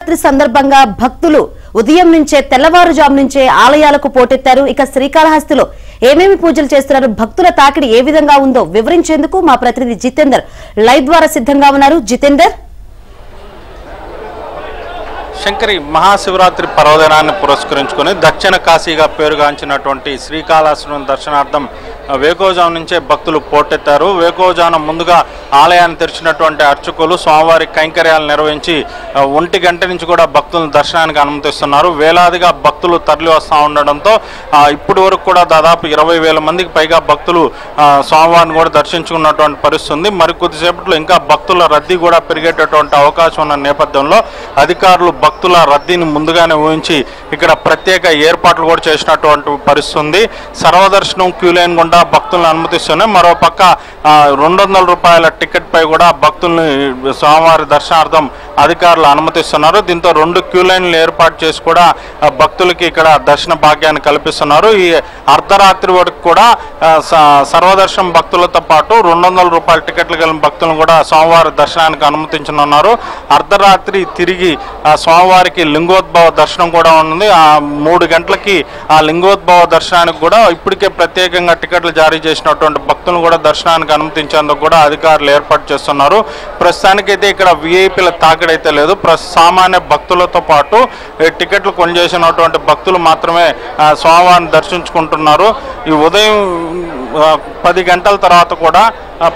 శివరాత్రి సందర్భంగా భక్తులు ఉదయం నుంచే తెల్లవారుజాము నుంచే ఆలయాలకు పోటెత్తారు. ఇక శ్రీకాళహస్తిలో ఏమేమి పూజలు చేస్తున్నారు, భక్తుల తాకిడి ఏ విధంగా ఉందో వివరించేందుకు మా ప్రతినిధి జితేందర్ లైవ్ ద్వారా సిద్ధంగా ఉన్నారు. జితేందర్, శంకరి మహాశివరాత్రి పర్వదినాన్ని పురస్కరించుకొని దక్షిణ కాశీగా పేరుగాంచినటువంటి శ్రీకాళహస్తి దర్శనార్థం వేకోజాము నుంచే భక్తులు పోటెత్తారు. వేకోజాము ముందుగా ఆలయాన్ని తెరిచినటువంటి అర్చకులు స్వామివారి కైంకర్యాలు నిర్వహించి 1 గంట నుంచి కూడా భక్తులను దర్శనానికి అనుమతిస్తున్నారు. వేలాదిగా భక్తులు తరలి వస్తూ ఉండడంతో ఇప్పటి వరకు కూడా దాదాపు 20,000 మందికి పైగా భక్తులు స్వామివారిని కూడా దర్శించుకున్నటువంటి పరిస్థితి ఉంది. మరికొద్దిసేపట్లో ఇంకా భక్తుల రద్దీ కూడా పెరిగేటటువంటి అవకాశం ఉన్న నేపథ్యంలో అధికారులు భక్తుల రద్దీని ముందుగానే ఊహించి ఇక్కడ ప్రత్యేక ఏర్పాట్లు కూడా చేసినటువంటి పరిస్థితి ఉంది. సర్వదర్శనం క్యూ లైన్ గుండా భక్తులను అనుమతిస్తున్నాయి. మరో పక్క 200 రూపాయల టికెట్ పై కూడా భక్తుల్ని స్వామివారి దర్శనార్థం అధికారులు అనుమతిస్తున్నారు. దీంతో 2 క్యూ లైన్లు ఏర్పాటు చేసి కూడా భక్తులకి ఇక్కడ దర్శన భాగ్యాన్ని కల్పిస్తున్నారు. ఈ అర్ధరాత్రి వరకు కూడా సర్వదర్శనం భక్తులతో పాటు 200 రూపాయల టికెట్లు కలిగిన భక్తులను కూడా స్వామివారి దర్శనానికి అనుమతించనున్నారు. అర్ధరాత్రి తిరిగి స్వామివారికి లింగోద్భవ దర్శనం కూడా ఉంది. 3 గంటలకి ఆ లింగోద్భవ దర్శనానికి కూడా ఇప్పటికే ప్రత్యేకంగా టికెట్లు జారీ చేసినటువంటి భక్తులను కూడా దర్శనానికి అనుమతించేందుకు కూడా అధికారులు ఏర్పాటు చేస్తున్నారు. ప్రస్తుతానికైతే ఇక్కడ విఐపీల తాకిడైతే లేదు. సామాన్య భక్తులతో పాటు టికెట్లు కొనిచేసినటువంటి భక్తులు మాత్రమే స్వామివారిని దర్శించుకుంటున్నారు. ఈ ఉదయం 10 గంటల తర్వాత కూడా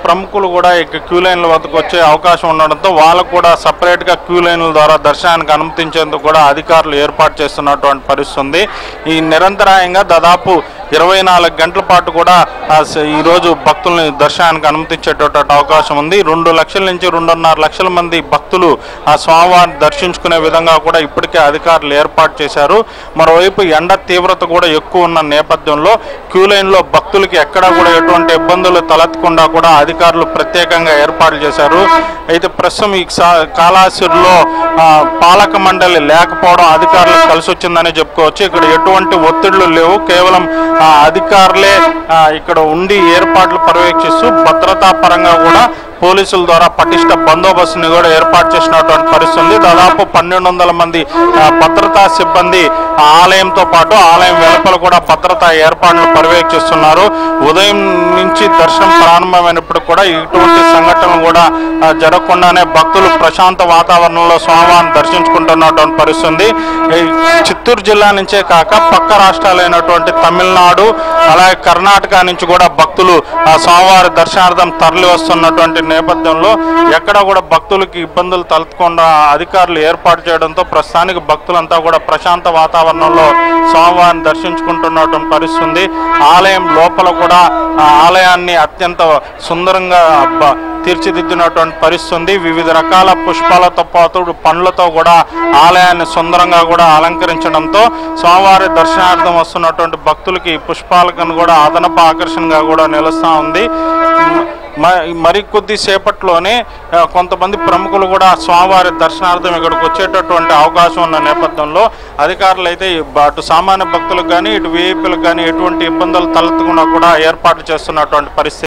ప్రముఖులు కూడా క్యూ లైన్ల వద్దకు వచ్చే అవకాశం ఉండడంతో వాళ్ళకు కూడా సపరేట్గా క్యూ లైన్ల ద్వారా దర్శనానికి అనుమతించేందుకు కూడా అధికారులు ఏర్పాటు చేస్తున్నటువంటి పరిస్థితి ఉంది. ఈ నిరంతరాయంగా దాదాపు 24 గంటల పాటు కూడా ఈరోజు భక్తుల్ని దర్శనానికి అనుమతించేటటువంటి అవకాశం ఉంది. 2 లక్షల నుంచి 2.5 లక్షల మంది భక్తులు ఆ స్వామివారిని దర్శించుకునే విధంగా కూడా ఇప్పటికే అధికారులు ఏర్పాటు చేశారు. మరోవైపు ఎండ తీవ్రత కూడా ఎక్కువ ఉన్న నేపథ్యంలో క్యూ లైన్లో భక్తులకి ఎక్కడా కూడా ఎటువంటి ఇబ్బందులు తలెత్తకుండా కూడా అధికారులు ప్రత్యేకంగా ఏర్పాట్లు చేశారు. అయితే ప్రస్తుతం ఈ కాళహస్తిలో పాలక మండలి లేకపోవడం అధికారులకు కలిసి వచ్చిందని చెప్పుకోవచ్చు. ఇక్కడ ఎటువంటి ఒత్తిళ్లు లేవు. కేవలం అధికారులే ఇక్కడ ఉండి ఏర్పాట్లు పర్యవేక్షిస్తూ భద్రతా పరంగా కూడా పోలీసుల ద్వారా పటిష్ట బందోబస్తుని కూడా ఏర్పాటు చేసినటువంటి పరిస్థితి ఉంది. దాదాపు 1,200 మంది భద్రతా సిబ్బంది ఆలయంతో పాటు ఆలయం వెలుపల కూడా భద్రతా ఏర్పాట్లు పర్యవేక్షిస్తున్నారు. ఉదయం నుంచి దర్శనం ప్రారంభమైనప్పుడు కూడా ఇటువంటి సంఘటనలు కూడా జరగకుండానే భక్తులు ప్రశాంత వాతావరణంలో స్వామివారిని దర్శించుకుంటున్నటువంటి పరిస్థితి ఉంది. చిత్తూరు జిల్లా నుంచే కాక పక్క రాష్ట్రాలైనటువంటి తమిళనాడు అలాగే కర్ణాటక నుంచి కూడా భక్తులు స్వామివారి దర్శనార్థం తరలి వస్తున్నటువంటి నేపథ్యంలో ఎక్కడ కూడా భక్తులకి ఇబ్బందులు తలెత్తకుండా అధికారులు ఏర్పాటు చేయడంతో ప్రస్తుతానికి భక్తులంతా కూడా ప్రశాంత వాతావరణంలో స్వామివారిని దర్శించుకుంటున్నటువంటి పరిస్థితి ఉంది. ఆలయం లోపల కూడా ఆలయాన్ని అత్యంత సుందరంగా తీర్చిదిద్దినటువంటి పరిస్థితి ఉంది. వివిధ రకాల పుష్పాలతో పాటు పండ్లతో కూడా ఆలయాన్ని సుందరంగా కూడా అలంకరించడంతో స్వామివారి దర్శనార్థం వస్తున్నటువంటి భక్తులకి పుష్పాలను కూడా అదనపు ఆకర్షణగా కూడా నిలుస్తూ ఉంది. మరికొద్ది సేపట్లోనే కొంతమంది ప్రముఖులు కూడా స్వామివారి దర్శనార్థం ఇక్కడికి వచ్చేటటువంటి అవకాశం ఉన్న నేపథ్యంలో అధికారులు అయితే అటు సామాన్య భక్తులకు కానీ ఇటు విఐపీలకు కానీ ఎటువంటి ఇబ్బందులు తలెత్తకుండా కూడా ఏర్పాట్లు చేస్తున్నటువంటి పరిస్థితి.